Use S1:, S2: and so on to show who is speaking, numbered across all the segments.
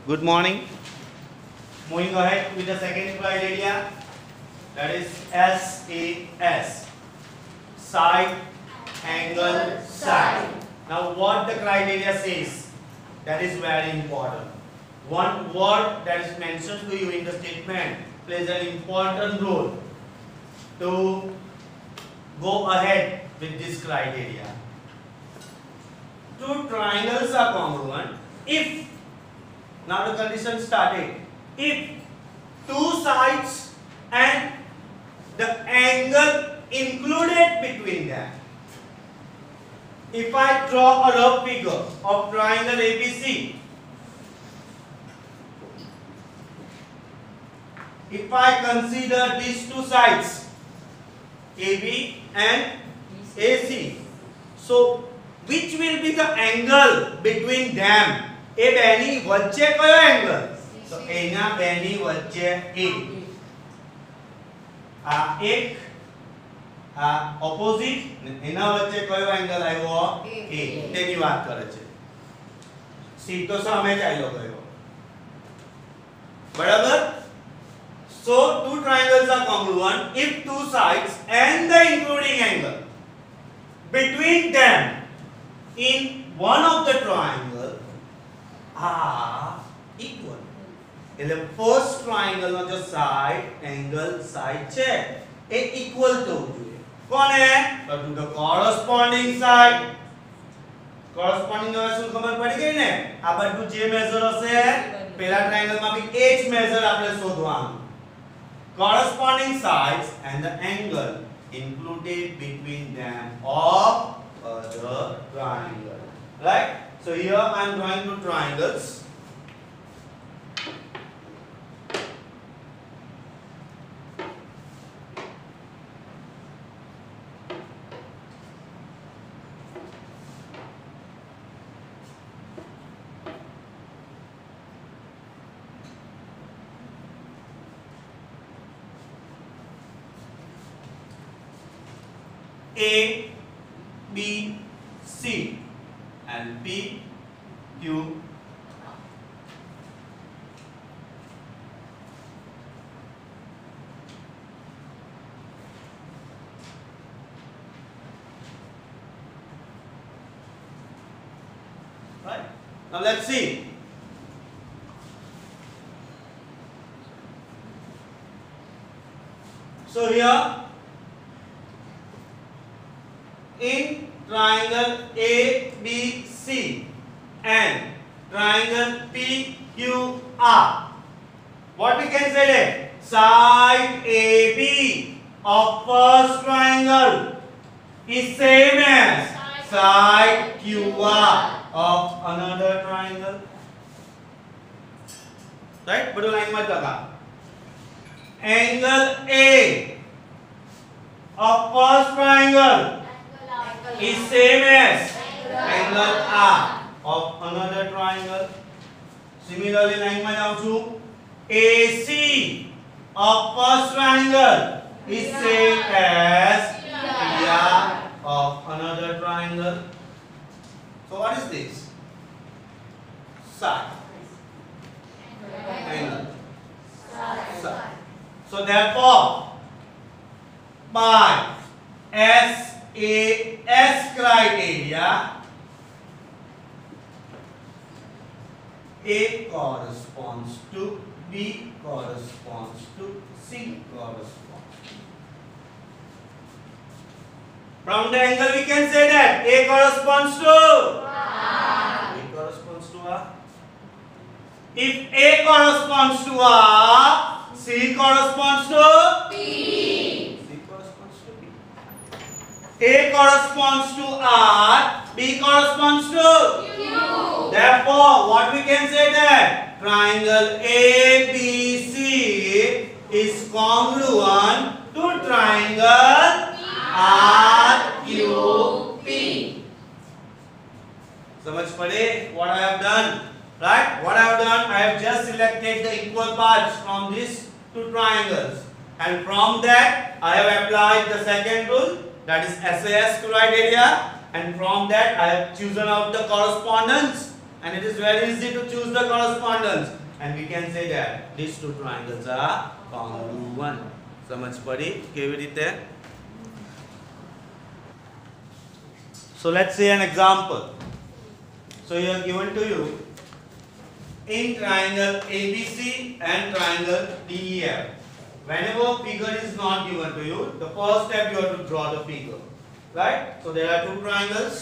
S1: Good morning. Moving ahead with the second criteria, that is SAS, side, angle, side. Now what the criteria says, that is very important. One word that is mentioned to you in the statement plays an important role to go ahead with this criteria. Two triangles are congruent if, now the condition started, if two sides and the angle included between them. If I draw a rough figure of triangle ABC, if I consider these two sides AB and AC, so which will be the angle between them? એ બેની વચ્ચે કયો angle? તો એના બેની વચ્ચે A. આ એક આ ઓપોઝિટ એના વચ્ચે કયો એંગલ આવ્યો? A. તેની વાત કરે છે. C તો સામે ચાલ્યો ગયો. બરાબર? So two triangles are congruent if two sides and the including angle between them in one of the triangle are equal. એટલે first triangle નો જો side angle side છે એ equal થવું જોઈએ. કોને? તો to the corresponding side. corresponding હવે શું ખબર પડી ગઈ ને? આ બધું જે મેઝર હશે પેલા ટ્રાયેંગલ માં બી એ જ મેઝર આપણે શોધવાનું. corresponding sides and the angle included between them of the triangle. Right? So here I am drawing two triangles. A, B, C and P, Q, right? Now let's see. So here in triangle ABC and triangle PQR, what we can say there? Side AB of first triangle is same as side QR of another triangle. Right? But line mat lagha. Angle A of first triangle is same as angle R of another triangle. Similarly, line માં જાઉં છું. AC of first triangle is same as PR of another triangle. So what is this? Side. Angle. Side. So therefore, by SAS criteria, A corresponds to B corresponds to C corresponds to. From the angle we can say that A corresponds to A corresponds to R. If A corresponds to R, C corresponds to B. A corresponds to R, B corresponds to Q. Therefore, what we can say that triangle ABC is congruent to triangle RQP. समझ पड़े what I have done? Right? What I have done, I have just selected the equal parts from these two triangles, and from that I have applied the second rule, that is SAS criteria, and from that I have chosen out the correspondence and it is very easy to choose the correspondence, and we can say that these two triangles are congruent. समझ पड़ी केवी रीते? So let's say an example. So here given to you in triangle ABC and triangle DEF. Whenever figure is not given to you, the first step you have to draw the figure, right? So there are two triangles.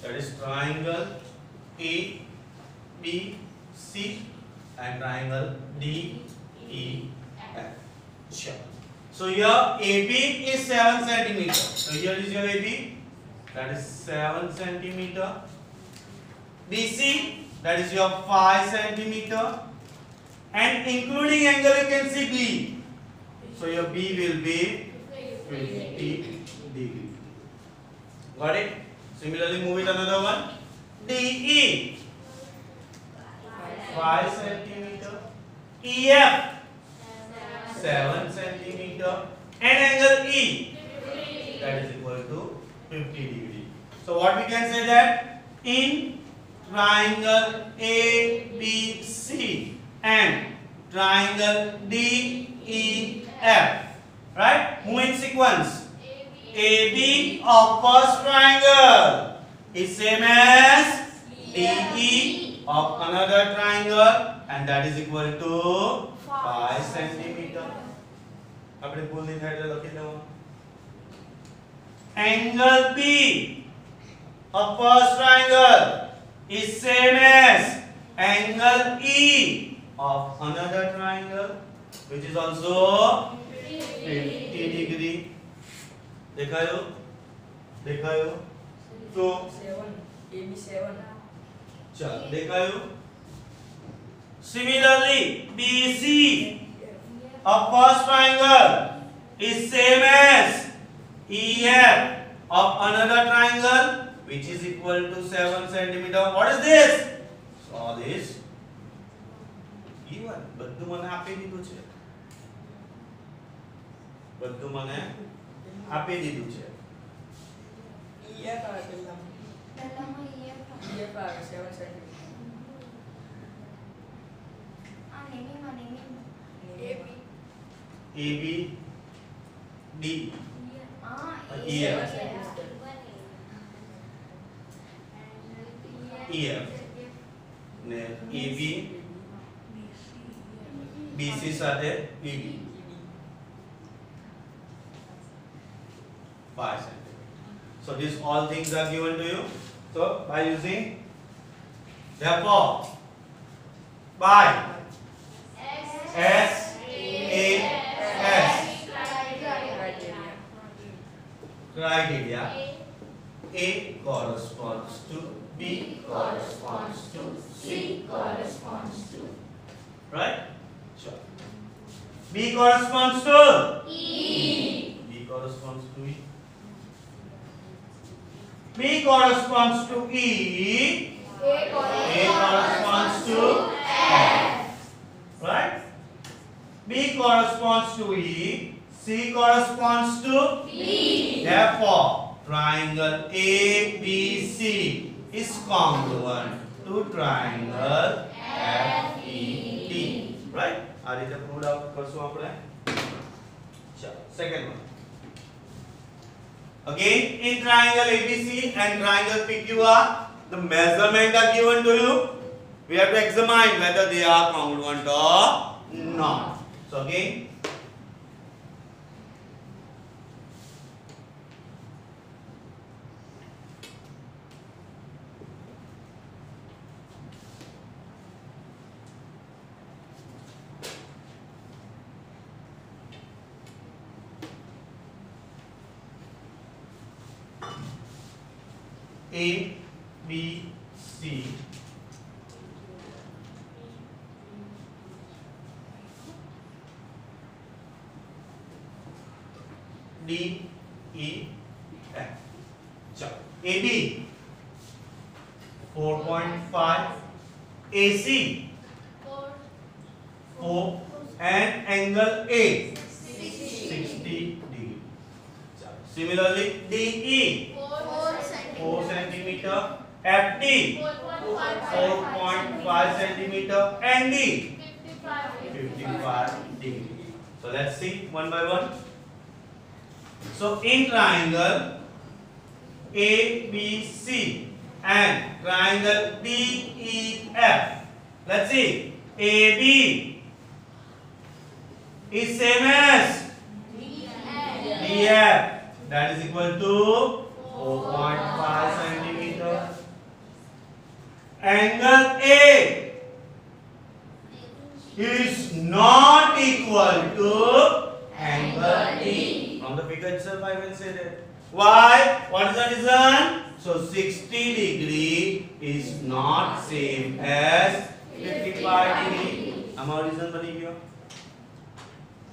S1: That is triangle ABC and triangle DEF. Sure. So here AB is 7 centimeter. So here is your AB. That is 7 centimeter. BC, that is your 5 centimeter. And including angle you can see B. So your B will be 50 degree. Got it? Similarly, move it another one. DE 5 centimeter. EF 7 centimeter. And angle E, that is equal to 50 degree. So what we can say that in triangle ABC and triangle DEF, right? Move in sequence. AB of first triangle is same as DE of another triangle, and that is equal to 5 centimeter. આપણે ભૂલ નહીં થાય એટલે લખી દઉં. Angle B of first triangle is same as angle E of another triangle, which is also 50 degree. देखायो देखायो तो
S2: 7 AB7
S1: चल देखायो. Similarly, BC of first triangle is same as EF of another triangle, which is equal to 7 centimeter. What is this? So all is given. બધું મને આપી દીધું છે. બધું મને આપી દીધું છે.
S2: EF આવે પહેલામાં EF આવે 7 cm
S1: AB D EF EF ને AB BC સાથે ED 5 cm. So these all things are given to you. So by using, therefore, by SAS criteria, A corresponds to B corresponds to C corresponds to, right? Sure. B corresponds to E. B corresponds to E. B corresponds to E. A corresponds to F. Right? B corresponds to E. C corresponds to B. Therefore, triangle ABC is congruent to triangle FED. Right? આ રીતે prove out કરશું આપણે. ચલો, second one. Again, in triangle ABC and triangle PQR, the measurement are given to you. We have to examine whether they are congruent or not. So again, A, B, C. D E F. चलो AB 4.5, AC 4 and angle A 60 degree. Similarly DE 4 centimeter, FD 4.5 centimeter and D 55 degree. So let's see one by one. So in triangle ABC and triangle DEF, let's see, AB is same as DF, that is equal to 4.5 centimeter. Angle A is not equal to angle D. From the figure itself I will say that. Why? What is the reason? So 60 degree is not same as 55 degree. हमारा reason बनी गया.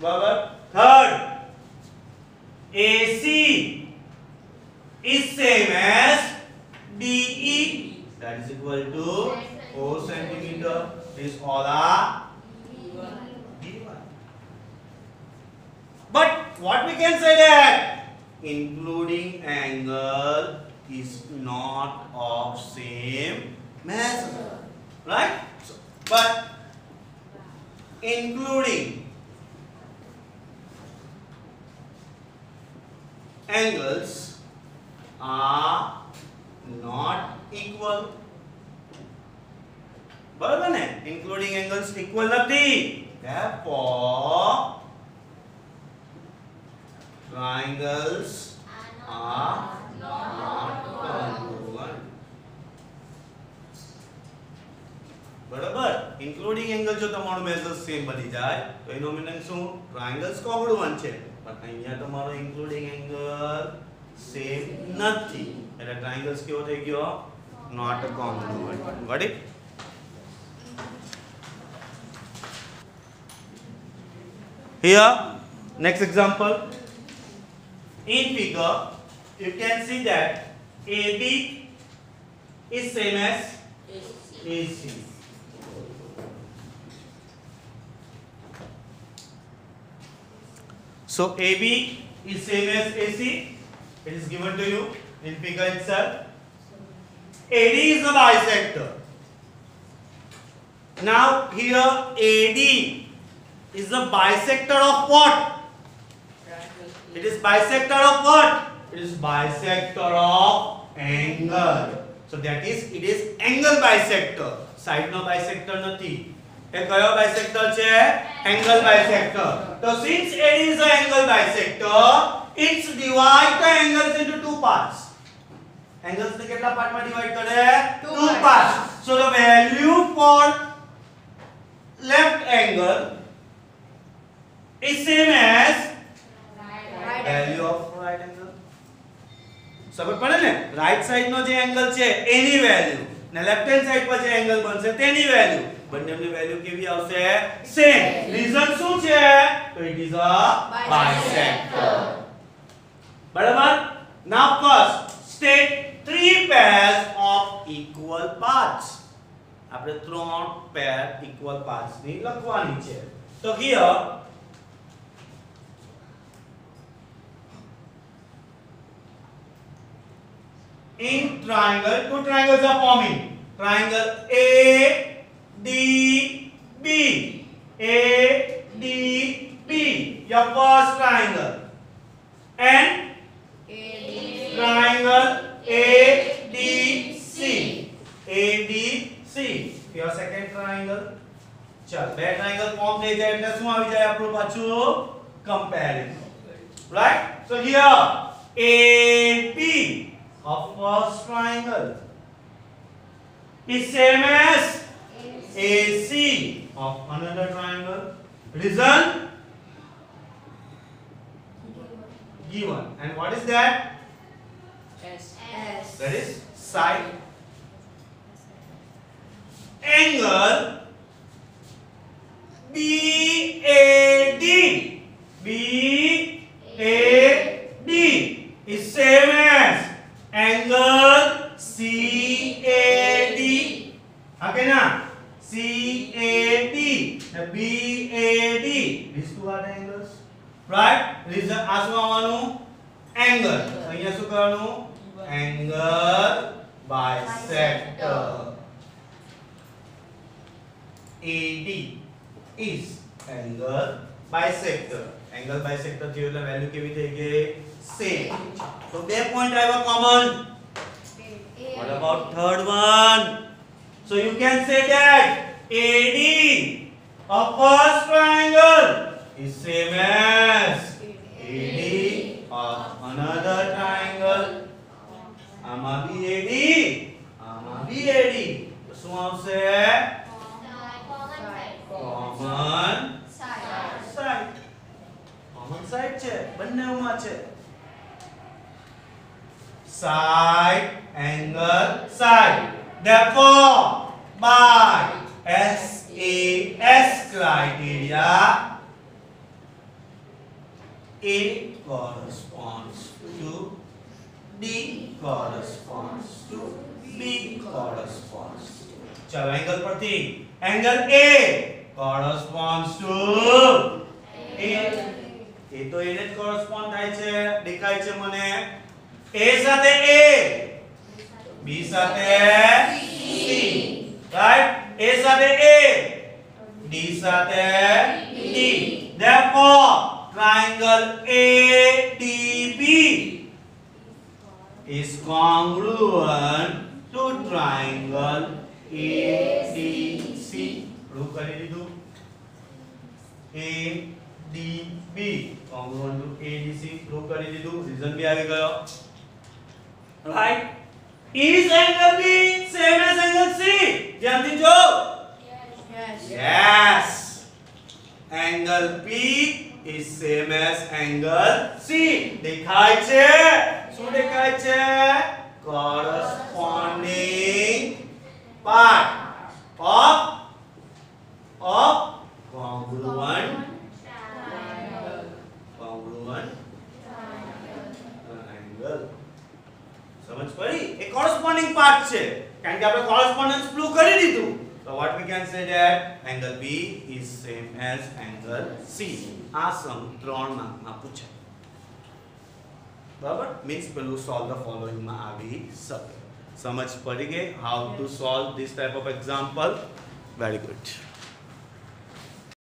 S1: बराबर. Third, AC is same as DE, that is equal to 4 centimeter. This all are D1. But what we can say that including angle is not of same measure, right? So, but including angles are not equal. बराबर है, including angles equal નથી. Therefore triangles are not congruent. बराबर, including angle जो તમારો measure same બની જાય તો એનો મીનિંગ શું? triangles congruent છે. પણ અહીંયા તમારો including angle same નથી. એટલે triangles કેવો થઈ ગયો? not congruent. Got it? Here, next example. In figure, you can see that AB is same as AC. So AB is same as AC. It is given to you in figure itself. AD is a bisector. Now here AD is the bisector of what? It is bisector of what? It is bisector of angle. So that is, it is angle bisector. Side no bisector નથી. એ કયો bisector છે? Angle bisector. So since it is an angle bisector, it divide the angles into two parts. Angles ને કેટલા part માં divide કરે? Two parts. So the value for left angle is same as value of right angle. સમજ પડે ને? Right side નો જે angle છે એની value ને લેફ્ટ હેન્ડ સાઈડ પર જે એંગલ બનશે તેની વેલ્યુ, બંનેની વેલ્યુ કેવી આવશે? સેમ. રીઝન શું છે? તો ઇટ ઇઝ અ બાયસેક્ટર. બરાબર? નાઉ first state 3 pairs of equal parts. આપણે 3 પેર ઇક્વલ પાર્ટ્સ ની લખવાની છે. તો here in triangle, two triangles are forming. Triangle ADB. ADB, your first triangle. And triangle ADC. ADC, your second triangle. ચાલ, બે triangle form થઈ જાય એટલે શું આવી જાય આપણું પાછું? Comparison. Right? So here AB of first triangle is same as AC of another triangle. Reason? Given. And what is that?
S2: S.
S1: That is side. Angle BAD. BAD is same as angle CAD. Okay na? CAD and BAD. These two are the angles. Right? This is આ શું આવવાનું? Angle. અહીંયા શું કરવાનું? Angle bisector. AD is angle bisector. Angle bisector થયું એટલે value કેવી થઈ ગઈ? Same. So બે point આવ્યા common. What about third one? So you can say that AD of first triangle is same as AD of another triangle. આમાં બી AD, આમાં બી AD. તો શું આવશે? Common side. Common side છે, બંનેમાં છે. Side, angle, side. Therefore, by SAS criteria, A corresponds to D corresponds to B corresponds. चलो angle परથી angle A corresponds to A. એ તો એને જ correspond થાય છે, દેખાય છે મને. A સાથે A, B સાથે C, right? A સાથે A, D સાથે D. Therefore, triangle ADB is congruent to triangle ADC. Prove કરી દીધું. ADB congruent to ADC prove કરી દીધું. Reason भी આવી ગયો. Right? Is angle B same as angle C? ધ્યાનથી જો. Yes. Angle B is same as angle C. દેખાય છે? શું દેખાય છે? Corresponding part of congruent triangle. સમજ પડી? એ corresponding part છે કારણ કે આપણે correspondence prove કરી દીધું. So what we can say that angle B is same as angle C. આ સમ 3 માર્કમાં પૂછાય. બરાબર? મીન્સ પેલું solve the following માં આવી શકે. સમજ પડી ગઈ how to solve this type of example? Very good.